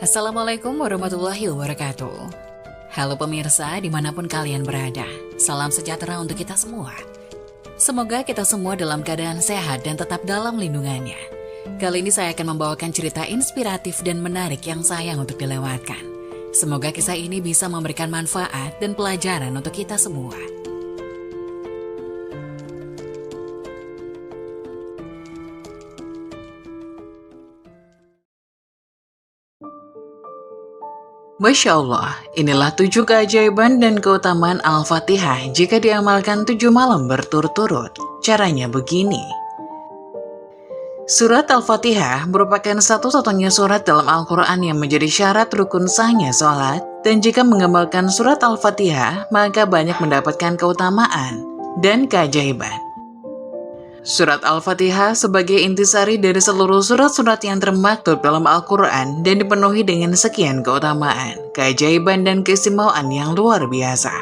Assalamualaikum warahmatullahi wabarakatuh. Halo pemirsa dimanapun kalian berada, salam sejahtera untuk kita semua. Semoga kita semua dalam keadaan sehat dan tetap dalam lindungannya. Kali ini saya akan membawakan cerita inspiratif dan menarik yang sayang untuk dilewatkan. Semoga kisah ini bisa memberikan manfaat dan pelajaran untuk kita semua. Masya Allah, inilah 7 keajaiban dan keutamaan Al-Fatihah jika diamalkan 7 malam berturut-turut. Caranya begini. Surat Al-Fatihah merupakan satu-satunya surat dalam Al-Quran yang menjadi syarat rukun sahnya sholat, dan jika mengamalkan surat Al-Fatihah, maka banyak mendapatkan keutamaan dan keajaiban. Surat Al-Fatihah sebagai intisari dari seluruh surat-surat yang termaktub dalam Al-Quran dan dipenuhi dengan sekian keutamaan, keajaiban, dan keistimewaan yang luar biasa.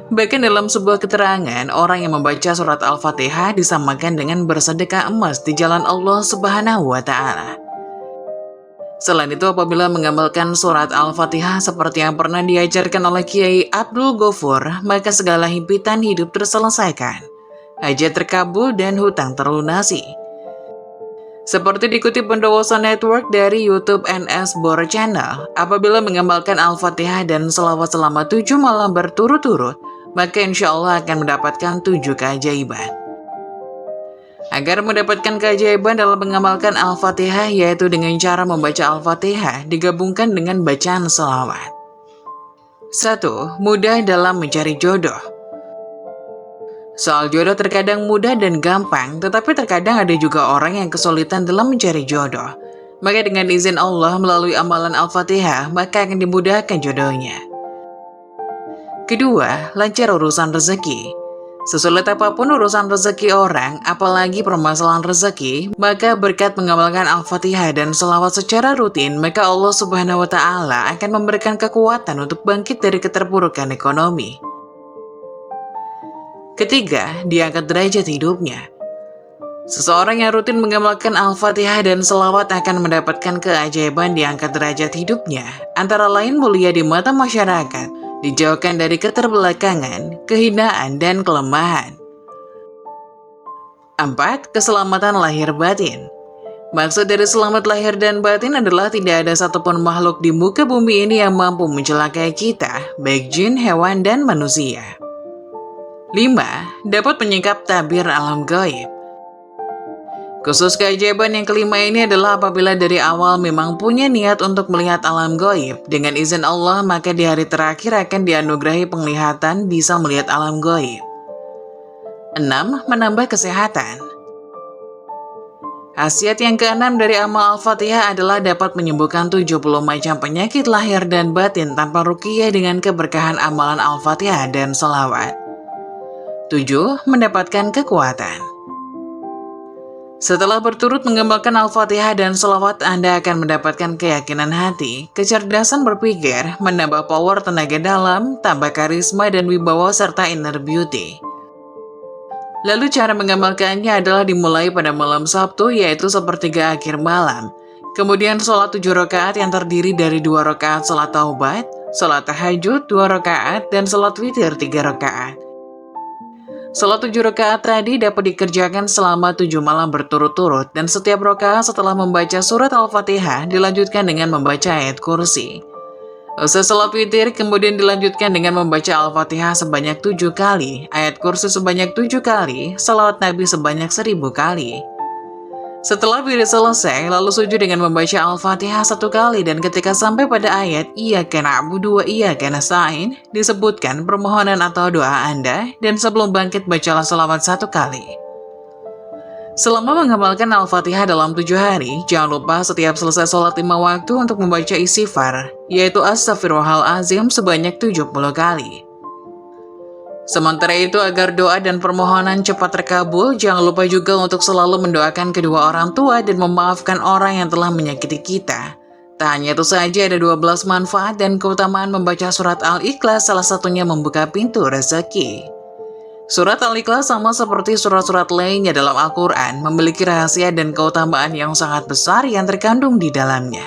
Bahkan dalam sebuah keterangan, orang yang membaca surat Al-Fatihah disamakan dengan bersedekah emas di jalan Allah Subhanahu wa Ta'ala. Selain itu, apabila mengamalkan surat Al-Fatihah seperti yang pernah diajarkan oleh Kiai Abdul Ghafur, maka segala himpitan hidup terselesaikan, hajat terkabul, dan hutang terlunasi. Seperti dikutip Pendowoso Network dari YouTube NS Bor Channel, apabila mengamalkan Al-Fatihah dan selawat selama 7 malam berturut-turut, maka insya Allah akan mendapatkan 7 keajaiban. Agar mendapatkan keajaiban dalam mengamalkan Al-Fatihah, yaitu dengan cara membaca Al-Fatihah digabungkan dengan bacaan selawat. 1. Mudah dalam mencari jodoh. Soal jodoh terkadang mudah dan gampang, tetapi terkadang ada juga orang yang kesulitan dalam mencari jodoh. Maka dengan izin Allah melalui amalan Al-Fatihah, maka akan dimudahkan jodohnya. Kedua, lancar urusan rezeki. Sesulit apapun urusan rezeki orang, apalagi permasalahan rezeki, maka berkat mengamalkan Al-Fatihah dan selawat secara rutin, maka Allah Subhanahu wa Ta'ala akan memberikan kekuatan untuk bangkit dari keterpurukan ekonomi. Ketiga, diangkat derajat hidupnya. Seseorang yang rutin mengamalkan Al-Fatihah dan selawat akan mendapatkan keajaiban diangkat derajat hidupnya, antara lain mulia di mata masyarakat, dijauhkan dari keterbelakangan, kehinaan, dan kelemahan. 4. Keselamatan lahir batin. Maksud dari selamat lahir dan batin adalah tidak ada satupun makhluk di muka bumi ini yang mampu mencelakai kita, baik jin, hewan, dan manusia. 5. Dapat menyingkap tabir alam gaib. Khusus keajaiban yang kelima ini adalah apabila dari awal memang punya niat untuk melihat alam gaib, dengan izin Allah maka di hari terakhir akan dianugerahi penglihatan bisa melihat alam gaib. 6. Menambah kesehatan. Khasiat yang keenam dari amal Al-Fatihah adalah dapat menyembuhkan 70 macam penyakit lahir dan batin tanpa ruqyah dengan keberkahan amalan Al-Fatihah dan selawat. 7. Mendapatkan kekuatan. Setelah berturut mengamalkan Al-Fatihah dan selawat, Anda akan mendapatkan keyakinan hati, kecerdasan berpikir, menambah power tenaga dalam, tambah karisma dan wibawa serta inner beauty. Lalu cara mengamalkannya adalah dimulai pada malam Sabtu, yaitu sepertiga akhir malam. Kemudian sholat 7 rakaat yang terdiri dari 2 rakaat sholat taubat, sholat tahajud 2 rakaat, dan sholat witir 3 rakaat. Salat 7 rakaat tadi dapat dikerjakan selama 7 malam berturut-turut, dan setiap rakaat setelah membaca surat Al-Fatihah dilanjutkan dengan membaca ayat kursi. Usai salat witir kemudian dilanjutkan dengan membaca Al-Fatihah sebanyak 7 kali, ayat kursi sebanyak 7 kali, salawat Nabi sebanyak 1000 kali. Setelah wirid selesai, lalu sujud dengan membaca Al-Fatihah 1 kali, dan ketika sampai pada ayat Iyyaka na'budu wa iyyaka nasta'in, disebutkan permohonan atau doa Anda, dan sebelum bangkit bacalah selawat 1 kali. Selama mengamalkan Al-Fatihah dalam 7 hari, jangan lupa setiap selesai sholat 5 waktu untuk membaca istighfar, yaitu Astaghfirullahaladzim sebanyak 70 kali. Sementara itu, agar doa dan permohonan cepat terkabul, jangan lupa juga untuk selalu mendoakan kedua orang tua dan memaafkan orang yang telah menyakiti kita. Tak hanya itu saja, ada 12 manfaat dan keutamaan membaca surat Al-Ikhlas, salah satunya membuka pintu rezeki. Surat Al-Ikhlas sama seperti surat-surat lainnya dalam Al-Quran, memiliki rahasia dan keutamaan yang sangat besar yang terkandung di dalamnya.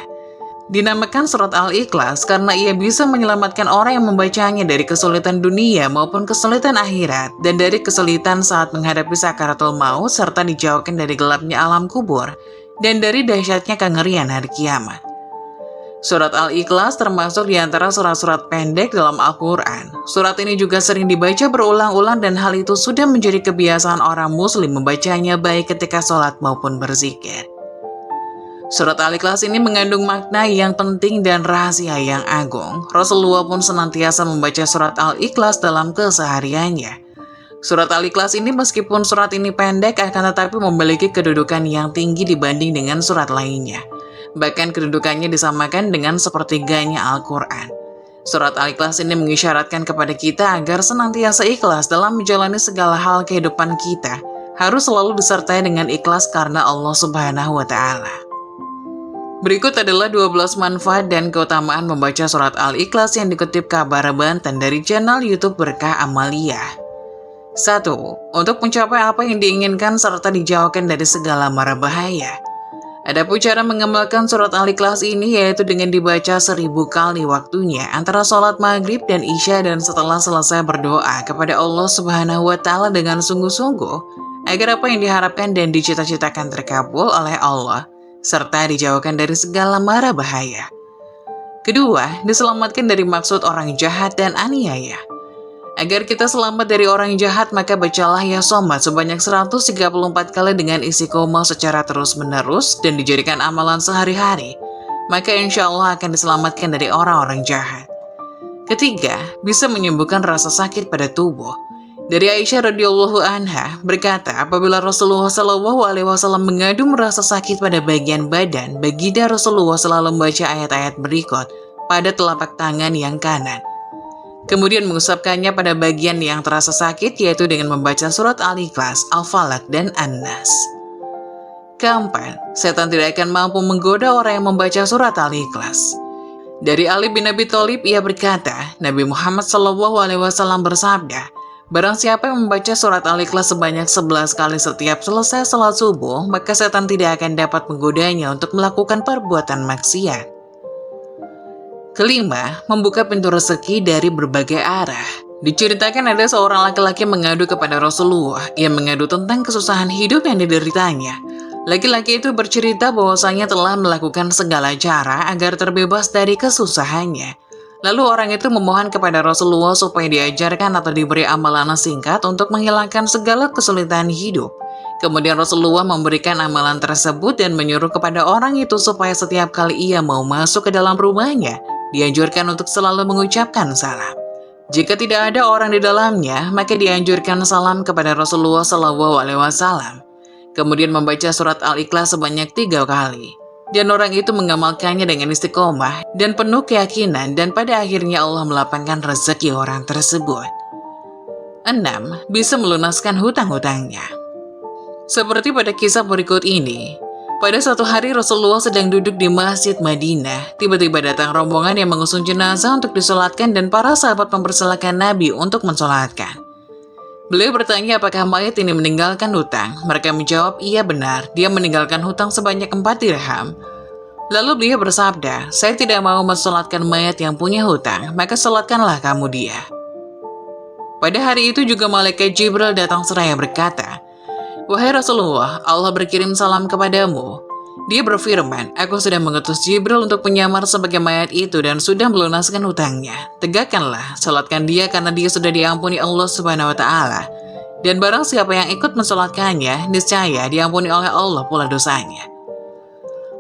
Dinamakan surat Al-Ikhlas karena ia bisa menyelamatkan orang yang membacanya dari kesulitan dunia maupun kesulitan akhirat, dan dari kesulitan saat menghadapi sakaratul maut, serta dijauhkan dari gelapnya alam kubur, dan dari dahsyatnya kengerian hari kiamat. Surat Al-Ikhlas termasuk di antara surat-surat pendek dalam Al-Quran. Surat ini juga sering dibaca berulang-ulang dan hal itu sudah menjadi kebiasaan orang muslim membacanya baik ketika sholat maupun berzikir. Surat Al-Ikhlas ini mengandung makna yang penting dan rahasia yang agung. Rasulullah pun senantiasa membaca surat Al-Ikhlas dalam kesehariannya. Surat Al-Ikhlas ini meskipun surat ini pendek akan tetapi memiliki kedudukan yang tinggi dibanding dengan surat lainnya. Bahkan kedudukannya disamakan dengan sepertiganya Al-Quran. Surat Al-Ikhlas ini mengisyaratkan kepada kita agar senantiasa ikhlas dalam menjalani segala hal kehidupan kita. Harus selalu disertai dengan ikhlas karena Allah Subhanahu wa Ta'ala. Berikut adalah 12 manfaat dan keutamaan membaca surat Al-Ikhlas yang dikutip Kabar Banten dari channel YouTube Berkah Amalia. 1. Untuk mencapai apa yang diinginkan serta dijauhkan dari segala mara bahaya. Adapun cara mengamalkan surat Al-Ikhlas ini yaitu dengan dibaca 1000 kali waktunya antara sholat maghrib dan isya, dan setelah selesai berdoa kepada Allah Subhanahu wa Ta'ala dengan sungguh-sungguh agar apa yang diharapkan dan dicita-citakan terkabul oleh Allah, serta dijauhkan dari segala mara bahaya. Kedua, diselamatkan dari maksud orang jahat dan aniaya. Agar kita selamat dari orang jahat, maka bacalah ya Somad sebanyak 134 kali dengan isi koma secara terus-menerus dan dijadikan amalan sehari-hari. Maka insya Allah akan diselamatkan dari orang-orang jahat. Ketiga, bisa menyembuhkan rasa sakit pada tubuh. Dari Aisyah radhiyallahu anha berkata, apabila Rasulullah SAW mengadu merasa sakit pada bagian badan, baginda Rasulullah selalu membaca ayat-ayat berikut pada telapak tangan yang kanan. Kemudian mengusapkannya pada bagian yang terasa sakit, yaitu dengan membaca surat Al-Ikhlas, Al-Falaq, dan An-Nas. Keempat, setan tidak akan mampu menggoda orang yang membaca surat Al-Ikhlas. Dari Ali bin Abi Thalib, ia berkata, Nabi Muhammad SAW bersabda, barang siapa yang membaca surat Al-Ikhlas sebanyak 11 kali setiap selesai salat subuh, maka setan tidak akan dapat menggodanya untuk melakukan perbuatan maksiat. Kelima, membuka pintu rezeki dari berbagai arah. Diceritakan ada seorang laki-laki mengadu kepada Rasulullah. Ia mengadu tentang kesusahan hidup yang dideritanya. Laki-laki itu bercerita bahwasanya telah melakukan segala cara agar terbebas dari kesusahannya. Lalu orang itu memohon kepada Rasulullah supaya diajarkan atau diberi amalan singkat untuk menghilangkan segala kesulitan hidup. Kemudian Rasulullah memberikan amalan tersebut dan menyuruh kepada orang itu supaya setiap kali ia mau masuk ke dalam rumahnya, dianjurkan untuk selalu mengucapkan salam. Jika tidak ada orang di dalamnya, maka dianjurkan salam kepada Rasulullah SAW. Kemudian membaca surat Al-Ikhlas sebanyak 3 kali. Dan orang itu mengamalkannya dengan istiqomah dan penuh keyakinan, dan pada akhirnya Allah melapangkan rezeki orang tersebut. 6. Bisa melunaskan hutang-hutangnya. Seperti pada kisah berikut ini, pada suatu hari Rasulullah sedang duduk di Masjid Madinah. Tiba-tiba datang rombongan yang mengusung jenazah untuk disolatkan dan para sahabat mempersilahkan Nabi untuk mensolatkan. Beliau bertanya apakah mayat ini meninggalkan hutang. Mereka menjawab, iya benar, dia meninggalkan hutang sebanyak 4 dirham. Lalu beliau bersabda, saya tidak mau mensolatkan mayat yang punya hutang, maka solatkanlah kamu dia. Pada hari itu juga malaikat Jibril datang seraya berkata, wahai Rasulullah, Allah berkirim salam kepadamu. Dia berfirman, aku sudah mengutus Jibril untuk menyamar sebagai mayat itu dan sudah melunaskan hutangnya. Tegakkanlah, salatkan dia karena dia sudah diampuni Allah Subhanahu wa Ta'ala. Dan barang siapa yang ikut mensolatkannya, niscaya diampuni oleh Allah pula dosanya.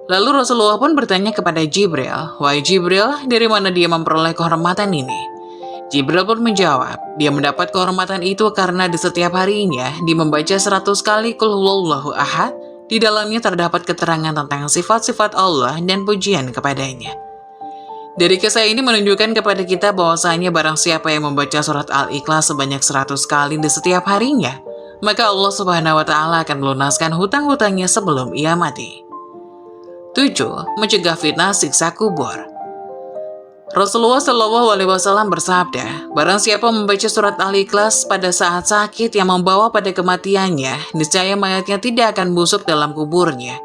Lalu Rasulullah pun bertanya kepada Jibril, wahai Jibril, dari mana dia memperoleh kehormatan ini? Jibril pun menjawab, dia mendapat kehormatan itu karena di setiap harinya dia membaca 100 kali Qul Huwallahu Ahad. Di dalamnya terdapat keterangan tentang sifat-sifat Allah dan pujian kepadanya. Dari kisah ini menunjukkan kepada kita bahwasanya barang siapa yang membaca surat Al-Ikhlas sebanyak 100 kali di setiap harinya, maka Allah Subhanahu wa Ta'ala akan melunaskan hutang-hutangnya sebelum ia mati. 7. Mencegah fitnah siksa kubur. Rasulullah SAW bersabda, barang siapa membaca surat Al-Ikhlas pada saat sakit yang membawa pada kematiannya, niscaya mayatnya tidak akan busuk dalam kuburnya.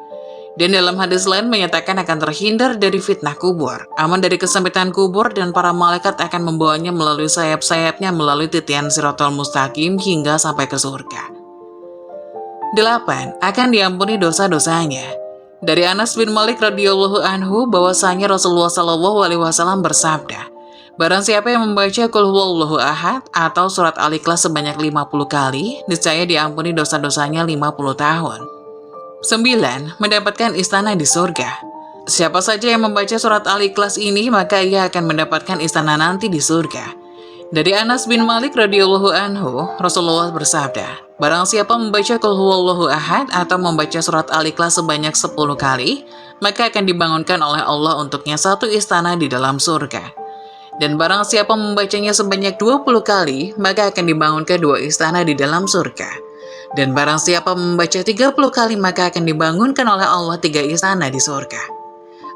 Dan dalam hadis lain menyatakan akan terhindar dari fitnah kubur, aman dari kesempitan kubur, dan para malaikat akan membawanya melalui sayap-sayapnya melalui titian Siratal Mustaqim hingga sampai ke surga. 8. Akan diampuni dosa-dosanya. Dari Anas bin Malik radhiyallahu anhu bahwasanya Rasulullah Shallallahu alaihi wasallam bersabda, barang siapa yang membaca Qul huwallahu ahad atau surat Al-Ikhlas sebanyak 50 kali, niscaya diampuni dosa-dosanya 50 tahun. 9. Mendapatkan istana di surga. Siapa saja yang membaca surat Al-Ikhlas ini, maka ia akan mendapatkan istana nanti di surga. Dari Anas bin Malik radhiyallahu anhu, Rasulullah bersabda, barang siapa membaca Qul huwallahu ahad atau membaca surat Al-Ikhlas sebanyak 10 kali, maka akan dibangunkan oleh Allah untuknya satu istana di dalam surga. Dan barang siapa membacanya sebanyak 20 kali, maka akan dibangunkan 2 istana di dalam surga. Dan barang siapa membaca 30 kali, maka akan dibangunkan oleh Allah 3 istana di surga.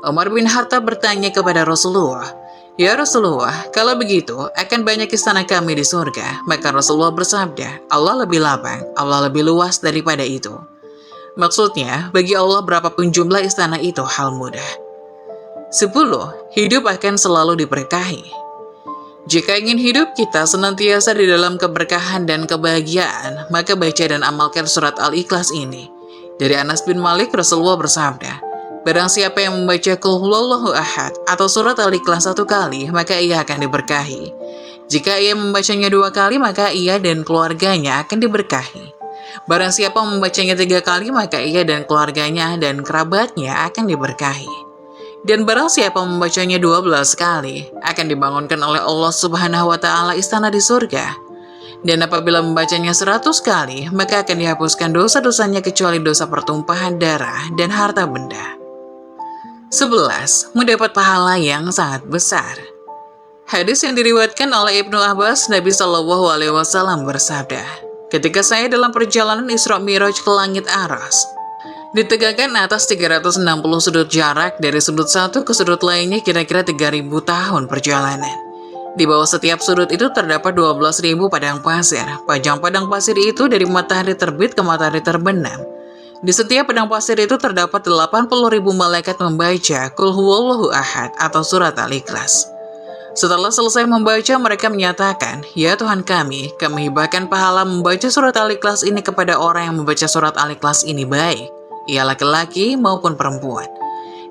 Umar bin Khattab bertanya kepada Rasulullah, ya Rasulullah, kalau begitu akan banyak istana kami di surga. Maka Rasulullah bersabda, Allah lebih lapang, Allah lebih luas daripada itu. Maksudnya, bagi Allah berapapun jumlah istana itu hal mudah. 10. Hidup akan selalu diberkahi. Jika ingin hidup kita senantiasa di dalam keberkahan dan kebahagiaan, maka baca dan amalkan surat Al-Ikhlas ini. Dari Anas bin Malik, Rasulullah bersabda, barang siapa yang membaca Qul huwallahu ahad atau surat Al-Ikhlas 1 kali, maka ia akan diberkahi. Jika ia membacanya 2 kali, maka ia dan keluarganya akan diberkahi. Barang siapa membacanya 3 kali, maka ia dan keluarganya dan kerabatnya akan diberkahi. Dan barang siapa membacanya 12 kali, akan dibangunkan oleh Allah Subhanahu wa Ta'ala istana di surga. Dan apabila membacanya 100 kali, maka akan dihapuskan dosa-dosanya kecuali dosa pertumpahan darah dan harta benda. 11. Mendapat pahala yang sangat besar. Hadis yang diriwayatkan oleh Ibnu Abbas, Nabi Shallallahu alaihi wasallam bersabda, ketika saya dalam perjalanan Isra Mi'raj ke langit Aras, ditegakkan atas 360 sudut jarak dari sudut satu ke sudut lainnya kira-kira 3.000 tahun perjalanan. Di bawah setiap sudut itu terdapat 12.000 padang pasir. Panjang padang pasir itu dari matahari terbit ke matahari terbenam. Di setiap padang pasir itu terdapat 80.000 malaikat membaca Qul huwallahu ahad atau surat Al-Ikhlas. Setelah selesai membaca, mereka menyatakan, ya Tuhan kami hibahkan pahala membaca surat Al-Ikhlas ini kepada orang yang membaca surat Al-Ikhlas ini baik, ia laki-laki maupun perempuan.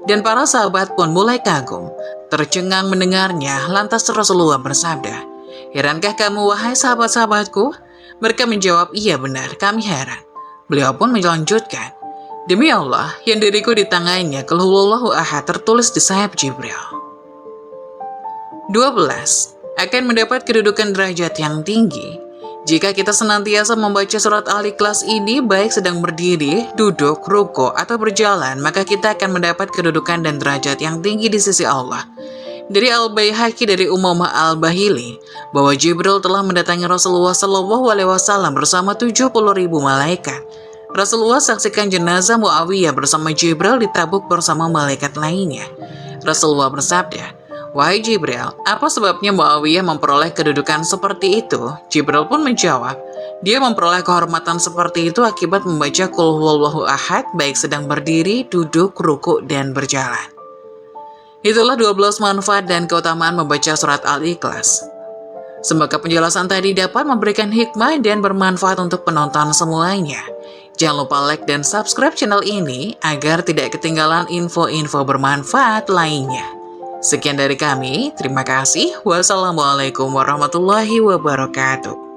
Dan para sahabat pun mulai kagum, tercengang mendengarnya. Lantas Rasulullah bersabda, herankah kamu wahai sahabat-sahabatku? Mereka menjawab, iya benar, kami heran. Beliau pun melanjutkan, demi Allah, yang diriku di tangannya Qul huwallahu ahad tertulis di sayap Jibril. 12. Akan mendapat kedudukan derajat yang tinggi. Jika kita senantiasa membaca surat Al-Ikhlas ini, baik sedang berdiri, duduk, ruko, atau berjalan, maka kita akan mendapat kedudukan dan derajat yang tinggi di sisi Allah. Dari Al-Baihaqi dari Umamah Al-Bahili, bahwa Jibril telah mendatangi Rasulullah SAW bersama 70.000 malaikat. Rasulullah saksikan jenazah Muawiyah bersama Jibril ditabuk bersama malaikat lainnya. Rasulullah bersabda, wahai Jibril, apa sebabnya Muawiyah memperoleh kedudukan seperti itu? Jibril pun menjawab, dia memperoleh kehormatan seperti itu akibat membaca Qul huwallahu ahad baik sedang berdiri, duduk, ruku, dan berjalan. Itulah 12 manfaat dan keutamaan membaca surat Al-Ikhlas. Semoga penjelasan tadi dapat memberikan hikmah dan bermanfaat untuk penonton semuanya. Jangan lupa like dan subscribe channel ini agar tidak ketinggalan info-info bermanfaat lainnya. Sekian dari kami, terima kasih. Wassalamualaikum warahmatullahi wabarakatuh.